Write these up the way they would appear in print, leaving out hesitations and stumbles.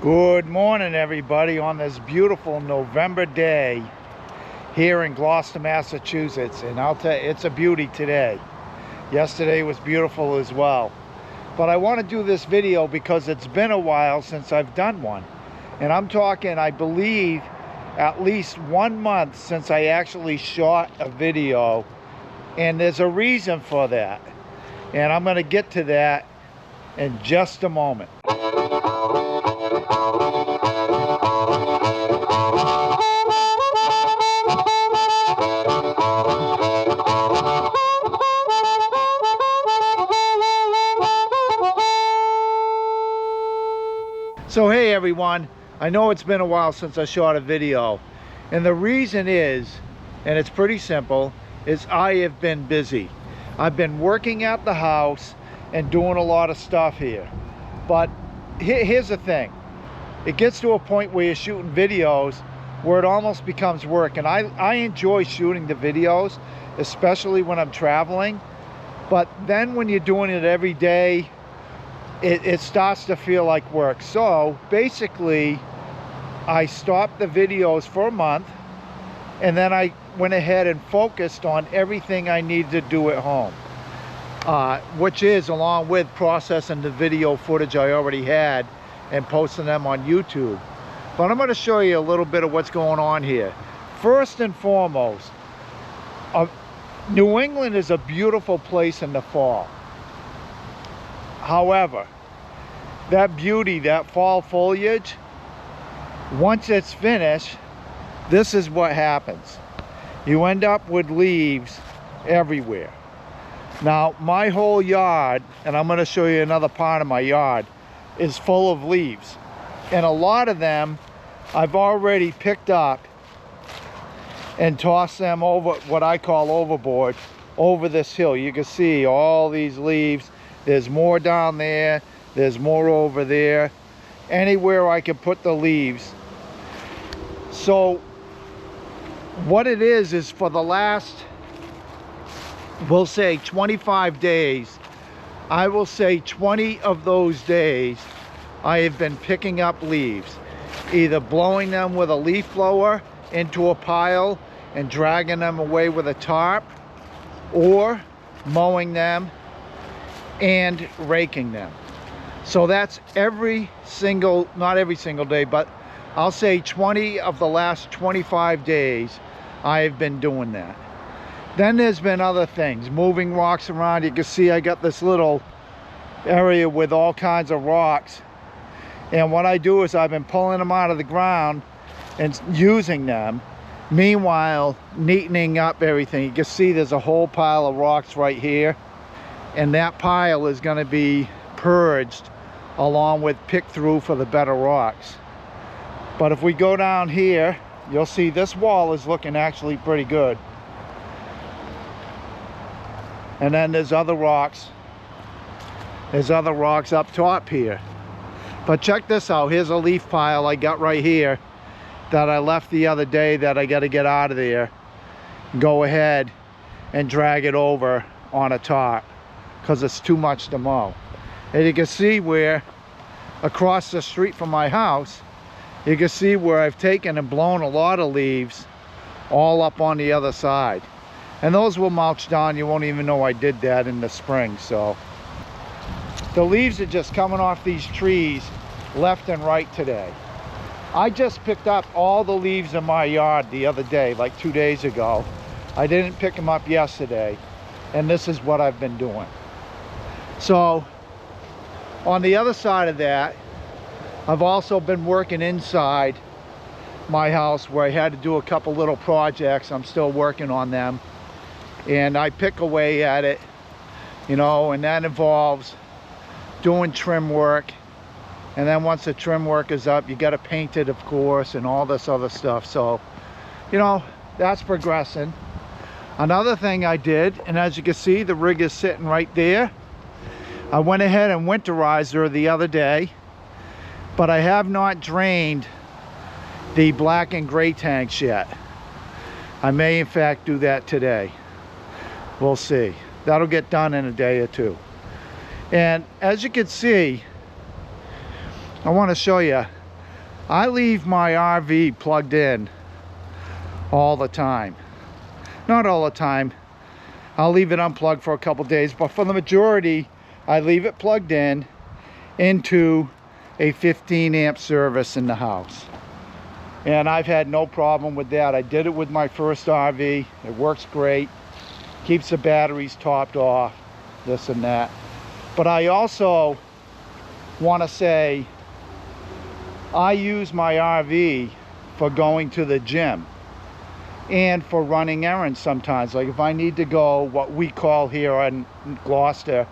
Good morning, everybody, on this beautiful November day here in Gloucester, Massachusetts. And I'll tell you, it's a beauty today. Yesterday was beautiful as well. But I want to do this video because it's been a while since I've done one. And I'm talking, I believe, at least 1 month since I actually shot a video. And there's a reason for that. And I'm going to get to that in just a moment. So hey everyone, I know it's been a while since I shot a video, and the reason is, and it's pretty simple, is I have been busy. I've been working at the house and doing a lot of stuff here. But here's the thing, it gets to a point where you're shooting videos where it almost becomes work, and I enjoy shooting the videos, especially when I'm traveling. But then when you're doing it every day, it starts to feel like work. So basically I stopped the videos for a month, and then I went ahead and focused on everything I needed to do at home, which is along with processing the video footage I already had and posting them on YouTube. But I'm going to show you a little bit of what's going on here. First and foremost, New England is a beautiful place in the fall. However, that beauty, that fall foliage, once it's finished, this is what happens. You end up with leaves everywhere. Now, my whole yard, and I'm going to show you another part of my yard, is full of leaves. And a lot of them I've already picked up and tossed them over, what I call overboard, over this hill. You can see all these leaves. There's more down there, there's more over there, anywhere I can put the leaves. So what it is for the last, we'll say 25 days, I will say 20 of those days I have been picking up leaves, either blowing them with a leaf blower into a pile and dragging them away with a tarp, or mowing them and raking them. So that's every single, not every single day, but I'll say 20 of the last 25 days I have been doing that. Then there's been other things, moving rocks around. You can see I got this little area with all kinds of rocks, and what I do is I've been pulling them out of the ground and using them, meanwhile neatening up everything. You can see there's a whole pile of rocks right here, and that pile is going to be purged along with picked through for the better rocks. But if we go down here, you'll see this wall is looking actually pretty good. And then there's other rocks. There's other rocks up top here. But check this out. Here's a leaf pile I got right here that I left the other day that I got to get out of there. Go ahead and drag it over on a tarp because it's too much to mow. And you can see where across the street from my house, you can see where I've taken and blown a lot of leaves all up on the other side. And those will mulch down. You won't even know I did that in the spring. So the leaves are just coming off these trees left and right today. I just picked up all the leaves in my yard the other day, like 2 days ago. I didn't pick them up yesterday, and this is what I've been doing. So on the other side of that, I've also been working inside my house where I had to do a couple little projects. I'm still working on them, and I pick away at it, you know, and that involves doing trim work. And then once the trim work is up, you got to paint it, of course, and all this other stuff. So, you know, that's progressing. Another thing I did, and as you can see, the rig is sitting right there. I went ahead and winterized her the other day, but I have not drained the black and gray tanks yet. I may in fact do that today. We'll see. That'll get done in a day or two. And as you can see, I want to show you, I leave my RV plugged in all the time. Not all the time. I'll leave it unplugged for a couple days, but for the majority, I leave it plugged in into a 15 amp service in the house. And I've had no problem with that. I did it with my first RV. It works great. Keeps the batteries topped off, this and that. But I also want to say, I use my RV for going to the gym and for running errands sometimes. Like if I need to go, what we call here in Gloucester,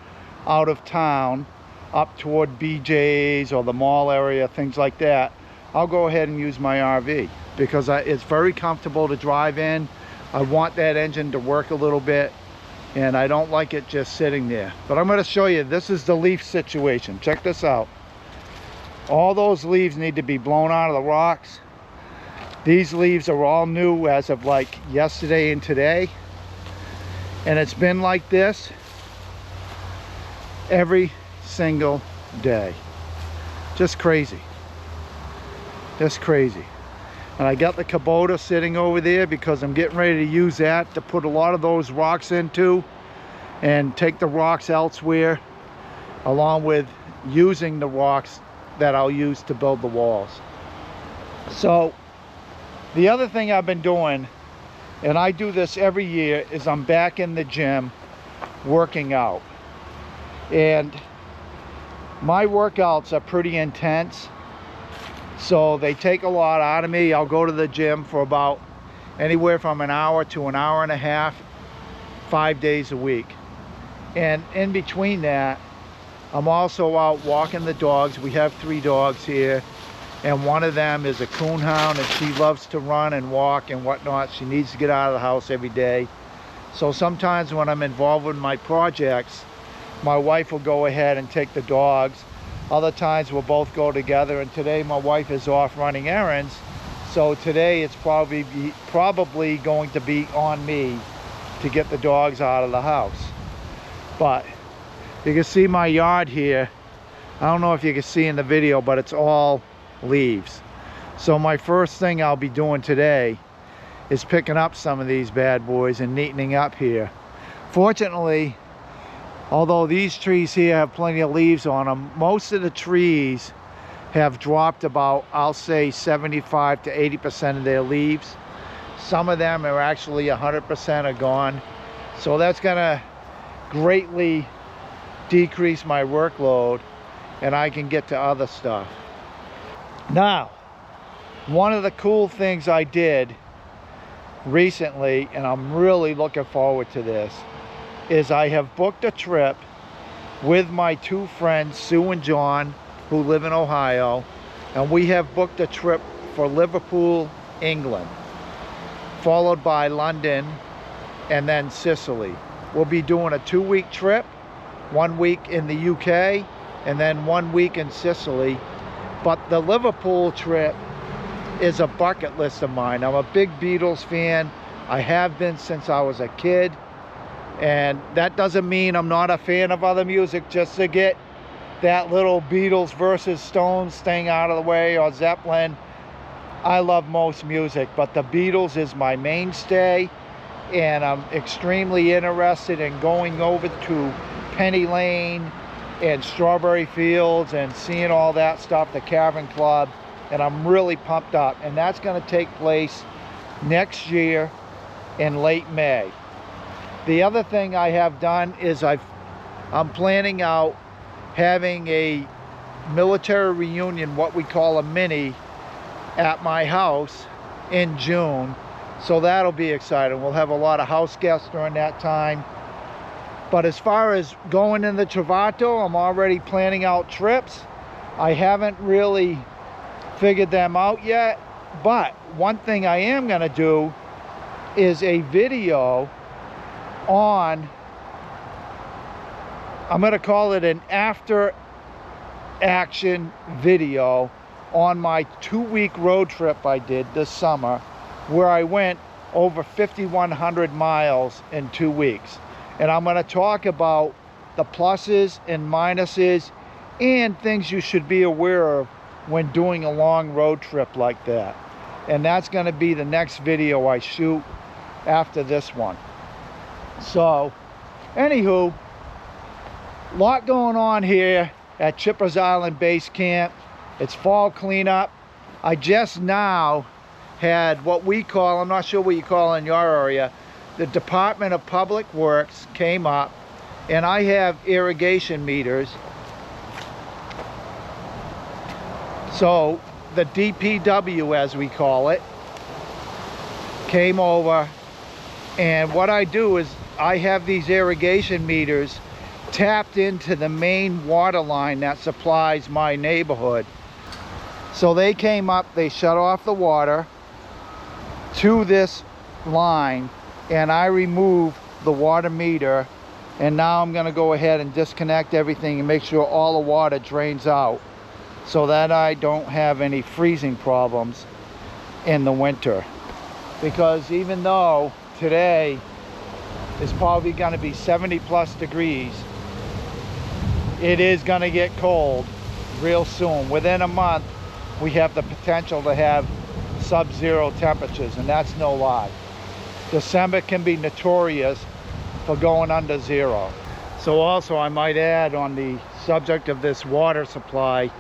out of town, up toward BJ's or the mall area, things like that, I'll go ahead and use my RV because it's very comfortable to drive in. I want that engine to work a little bit, and I don't like it just sitting there. But I'm going to show you, this is the leaf situation. Check this out. All those leaves need to be blown out of the rocks. These leaves are all new as of like yesterday and today. And it's been like this every single day. Just crazy. Just crazy. And I got the Kubota sitting over there because I'm getting ready to use that to put a lot of those rocks into and take the rocks elsewhere, along with using the rocks that I'll use to build the walls. So the other thing I've been doing, and I do this every year, is I'm back in the gym working out. And my workouts are pretty intense, so they take a lot out of me. I'll go to the gym for about anywhere from an hour to an hour and a half, 5 days a week. And in between that, I'm also out walking the dogs. We have 3 dogs here, and one of them is a coonhound, and she loves to run and walk and whatnot. She needs to get out of the house every day. So sometimes when I'm involved in my projects, my wife will go ahead and take the dogs. Other times we'll both go together, and today my wife is off running errands, so today it's probably going to be on me to get the dogs out of the house. But you can see my yard here. I don't know if you can see in the video, but it's all leaves. So my first thing I'll be doing today is picking up some of these bad boys and neatening up here. Fortunately, although these trees here have plenty of leaves on them, most of the trees have dropped about, I'll say 75 to 80% of their leaves. Some of them are actually 100% are gone. So that's gonna greatly decrease my workload, and I can get to other stuff. Now, one of the cool things I did recently, and I'm really looking forward to this, is I have booked a trip with my 2 friends, Sue and John, who live in Ohio, and we have booked a trip for Liverpool, England, followed by London, and then Sicily. We'll be doing a 2-week trip, 1 week in the UK, and then 1 week in Sicily. But the Liverpool trip is a bucket list of mine. I'm a big Beatles fan. I have been since I was a kid. And that doesn't mean I'm not a fan of other music, just to get that little Beatles versus Stones thing out of the way, or Zeppelin. I love most music, but the Beatles is my mainstay, and I'm extremely interested in going over to Penny Lane and Strawberry Fields and seeing all that stuff, the Cavern Club, and I'm really pumped up. And that's going to take place next year in late May. The other thing I have done is I'm planning out having a military reunion, what we call a mini, at my house in June. So that'll be exciting. We'll have a lot of house guests during that time. But as far as going in the Travato, I'm already planning out trips. I haven't really figured them out yet. But one thing I am going to do is a video on, I'm going to call it an after action video on my 2-week road trip I did this summer, where I went over 5,100 miles in 2 weeks. And I'm going to talk about the pluses and minuses and things you should be aware of when doing a long road trip like that. And that's going to be the next video I shoot after this one. So anywho, lot going on here at Chipper's Island Base Camp. It's fall cleanup. I just now had what we call, I'm not sure what you call in your area, the Department of Public Works came up, and I have irrigation meters. So the DPW, as we call it, came over, and what I do is I have these irrigation meters tapped into the main water line that supplies my neighborhood. So they came up, they shut off the water to this line, and I removed the water meter, and now I'm going to go ahead and disconnect everything and make sure all the water drains out so that I don't have any freezing problems in the winter. Because even though today is probably going to be 70+ degrees, it is going to get cold real soon. Within a month we have the potential to have sub-zero temperatures, and that's no lie. December can be notorious for going under zero. So also I might add on the subject of this water supply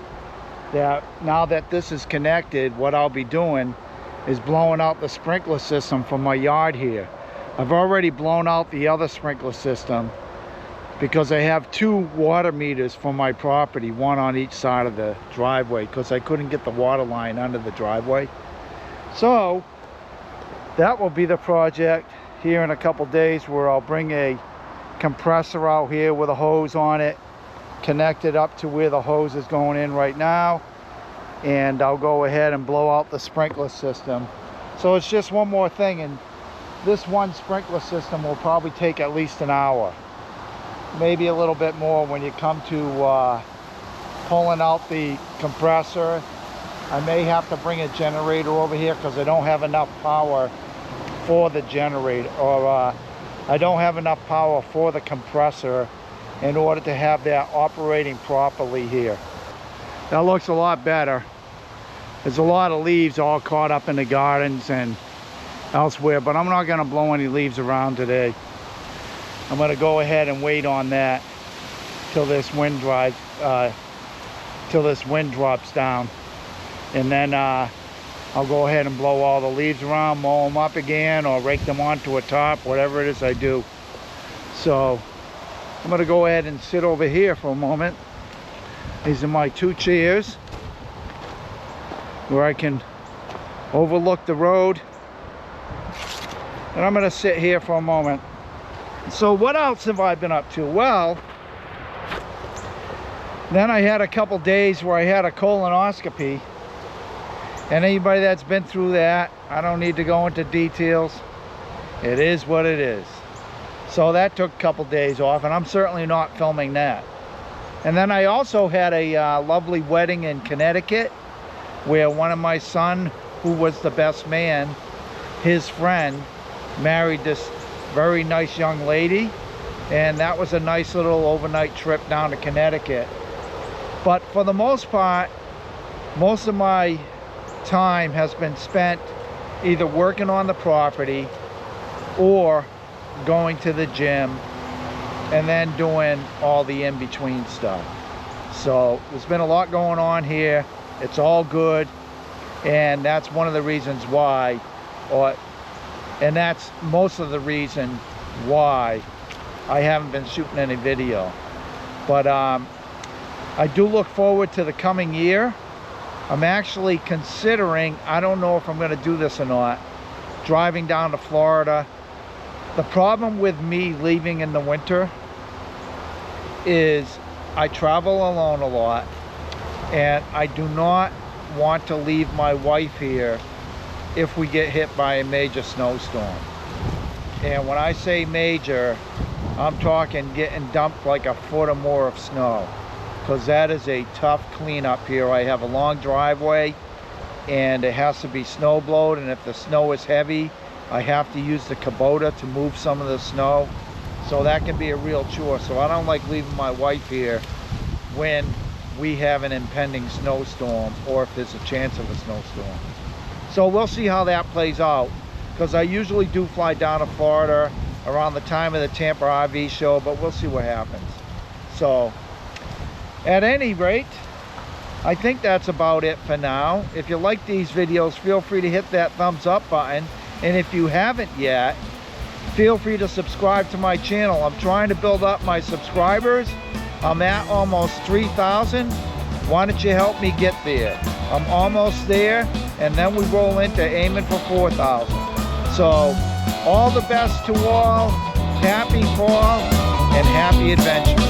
that now that this is connected, what I'll be doing is blowing out the sprinkler system for my yard here. I've already blown out the other sprinkler system because I have 2 water meters for my property, one on each side of the driveway, because I couldn't get the water line under the driveway. So that will be the project here in a couple days, where I'll bring a compressor out here with a hose on it, connect it up to where the hose is going in right now, and I'll go ahead and blow out the sprinkler system. So it's just one more thing, and this one sprinkler system will probably take at least an hour, maybe a little bit more when you come to pulling out the compressor. I may have to bring a generator over here because I don't have enough power for the generator, or I don't have enough power for the compressor in order to have that operating properly here. That looks a lot better. There's a lot of leaves all caught up in the gardens and elsewhere, but I'm not going to blow any leaves around today. I'm going to go ahead and wait on that till this wind drops down, and then I'll go ahead and blow all the leaves around, mow them up again, or rake them onto a top, whatever it is I do. So I'm going to go ahead and sit over here for a moment. These are my 2 chairs where I can overlook the road, and I'm going to sit here for a moment. So what else have I been up to? Well, then I had a couple days where I had a colonoscopy, and anybody that's been through that, I don't need to go into details. It is what it is. So that took a couple days off, and I'm certainly not filming that. And then I also had a lovely wedding in Connecticut, where one of my son, who was the best man, his friend married this very nice young lady, and that was a nice little overnight trip down to Connecticut. But for the most part, most of my time has been spent either working on the property or going to the gym, and then doing all the in-between stuff. So there's been a lot going on here. It's all good, and that's one of the reasons why, and that's most of the reason why I haven't been shooting any video. But I do look forward to the coming year. I'm actually considering, I don't know if I'm going to do this or not, driving down to Florida. The problem with me leaving in the winter is I travel alone a lot, and I do not want to leave my wife here if we get hit by a major snowstorm. And when I say major, I'm talking getting dumped like a foot or more of snow, because that is a tough cleanup here. I have a long driveway, and it has to be snow blowed, and if the snow is heavy, I have to use the Kubota to move some of the snow. So that can be a real chore. So I don't like leaving my wife here when we have an impending snowstorm, or if there's a chance of a snowstorm. So we'll see how that plays out, because I usually do fly down to Florida around the time of the Tampa RV show, but we'll see what happens. So at any rate, I think that's about it for now. If you like these videos, feel free to hit that thumbs up button. And if you haven't yet, feel free to subscribe to my channel. I'm trying to build up my subscribers. I'm at almost 3,000. Why don't you help me get there? I'm almost there, and then we roll into aiming for 4,000. So all the best to all. Happy fall and happy adventure.